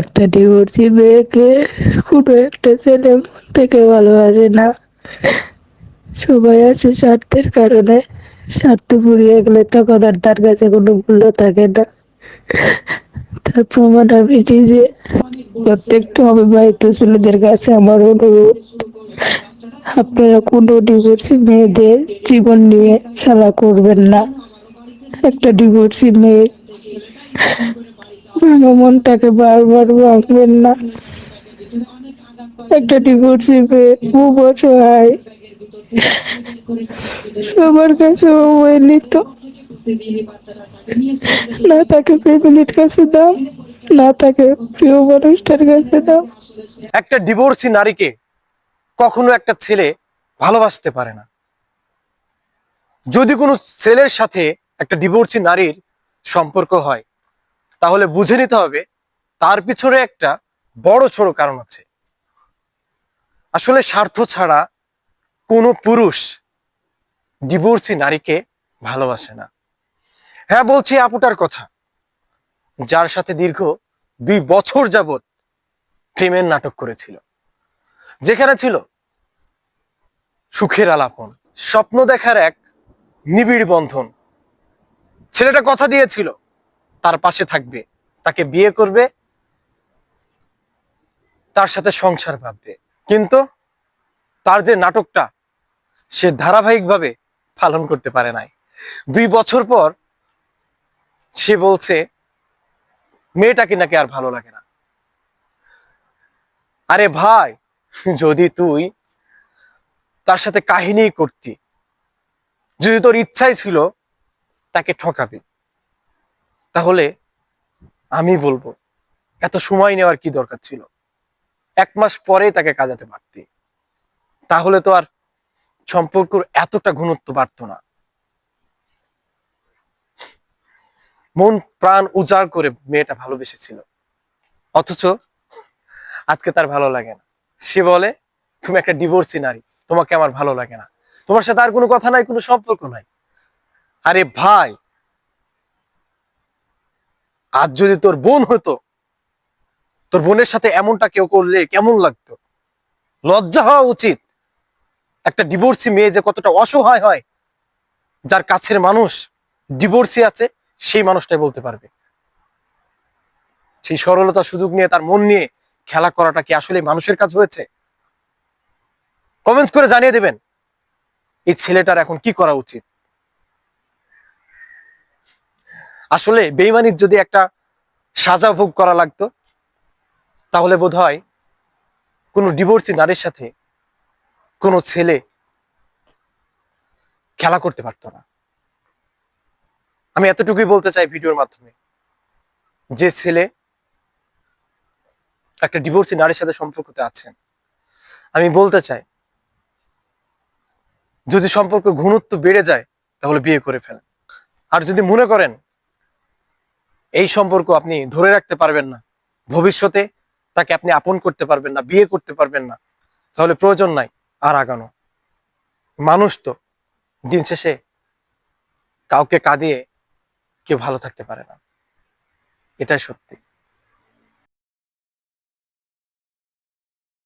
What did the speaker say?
একটা ডিভোর্সি মেয়েকে কোনো একটা ছেলে মন থেকে ভালোবাসে না। সবাই আছে স্বার্থের কারণে। স্বার্থ ফুরিয়ে গেলে তখন আর তার কাছে কোনো মূল্য থাকে না। তার প্রমাণ আমি নিজে। প্রত্যেকটা অবিবাহিত ছেলেদের কাছে আমার অনুরোধ, আপনারা কোনো ডিভোর্সি মেয়েদের জীবন নিয়ে খেলা করবেন না। একটা ডিভোর্সি মেয়ে মনটাকে বারবার ভাঙবেন না। একটা ডিভোর্সি মেয়ে খুব অসহায়, সবার কাছে অবহেলিত। না তাকে ফ্যামিলির কাছে দাও, না তাকে প্রিয় মানুষটার কাছে দাও। একটা ডিভোর্সি নারীকে কখনো একটা ছেলে ভালোবাসতে পারে না। যদি কোনো ছেলের সাথে একটা ডিভোর্সি নারীর সম্পর্ক হয়, তাহলে বুঝে নিতে হবে তার পিছনে একটা বড় সড়ো কারণ আছে। আসলে স্বার্থ ছাড়া কোনো পুরুষ ডিভোর্সি নারীকে ভালোবাসে না। হ্যাঁ, বলছি আপুটার কথা, যার সাথে দীর্ঘ 2 বছর যাবৎ প্রেমের নাটক করেছিল, যেখানে ছিল সুখের আলাপন, স্বপ্ন দেখার এক নিবিড় বন্ধন। ছেলেটা কথা দিয়েছিল তার পাশে থাকবে, তাকে বিয়ে করবে, তার সাথে সংসার ভাববে। কিন্তু তার যে নাটকটা সে ধারাবাহিকভাবে পালন করতে পারে নাই। 2 বছর পর সে বলছে মেয়েটাকে নাকি আর ভালো লাগে না। আরে ভাই, যদি তুই তার সাথে কাহিনী করতি, যদি তোর ইচ্ছাই ছিল তাকে ঠকাবি, তাহলে আমি বলবো এত সময় নেওয়ার কি দরকার ছিল? 1 মাস পরেই তাকে কাজাতে পারতি, তাহলে তো আর সম্পর্কের এতটা ঘনত্ব বাড়তো না। মন প্রাণ উজাড় করে মেয়েটা ভালোবেসেছিল, অথচ আজকে তার ভালো লাগে না। সে বলে তুমি একটা ডিভোর্সি নারী, তোমাকে আমার ভালো লাগে না, তোমার সাথে আর কোনো কথা নাই, কোনো সম্পর্ক নাই। আরে ভাই, আজ যদি তোর বোন হতো, তোর বোনের সাথে এমনটা কেউ করলে কেমন লাগতো? লজ্জা হওয়া উচিত। একটা ডিভোর্সি মেয়ে যে কতটা অসহায় হয়, যার কাছের মানুষ ডিভোর্সি আছে, সেই মানুষটাই বলতে পারবে। সেই সরলতার সুযোগ নিয়ে তার মন নিয়ে খেলা করাটা কি আসলে মানুষের কাজ হয়েছে? কমেন্টস করে জানিয়ে দেবেন এই ছেলেটার এখন কি করা উচিত। আসলে বেইমানির যদি একটা সাজা ভোগ করা লাগতো, তাহলে বোধ হয় কোনো ডিভোর্সি নারীর সাথে কোনো ছেলে খেলা করতে পারতো না। আমি এতটুকুই বলতে চাই ভিডিওর মাধ্যমে, যে ছেলে একটা ডিভোর্সি নারীর সাথে সম্পর্কতে আছেন, আমি বলতে চাই যদি সম্পর্ক ঘনত্ব বেড়ে যায় তাহলে বিয়ে করে ফেলেন। আর যদি মনে করেন এই সম্পর্ক আপনি ধরে রাখতে পারবেন না, ভবিষ্যতে তাকে আপনি আপন করতে পারবেন না, বিয়ে করতে পারবেন না, তাহলে প্রয়োজন নাই আর আগানো। মানুষ তো দিন শেষে কাউকে কাঁদিয়ে কেউ ভালো থাকতে পারে না, এটাই সত্যি।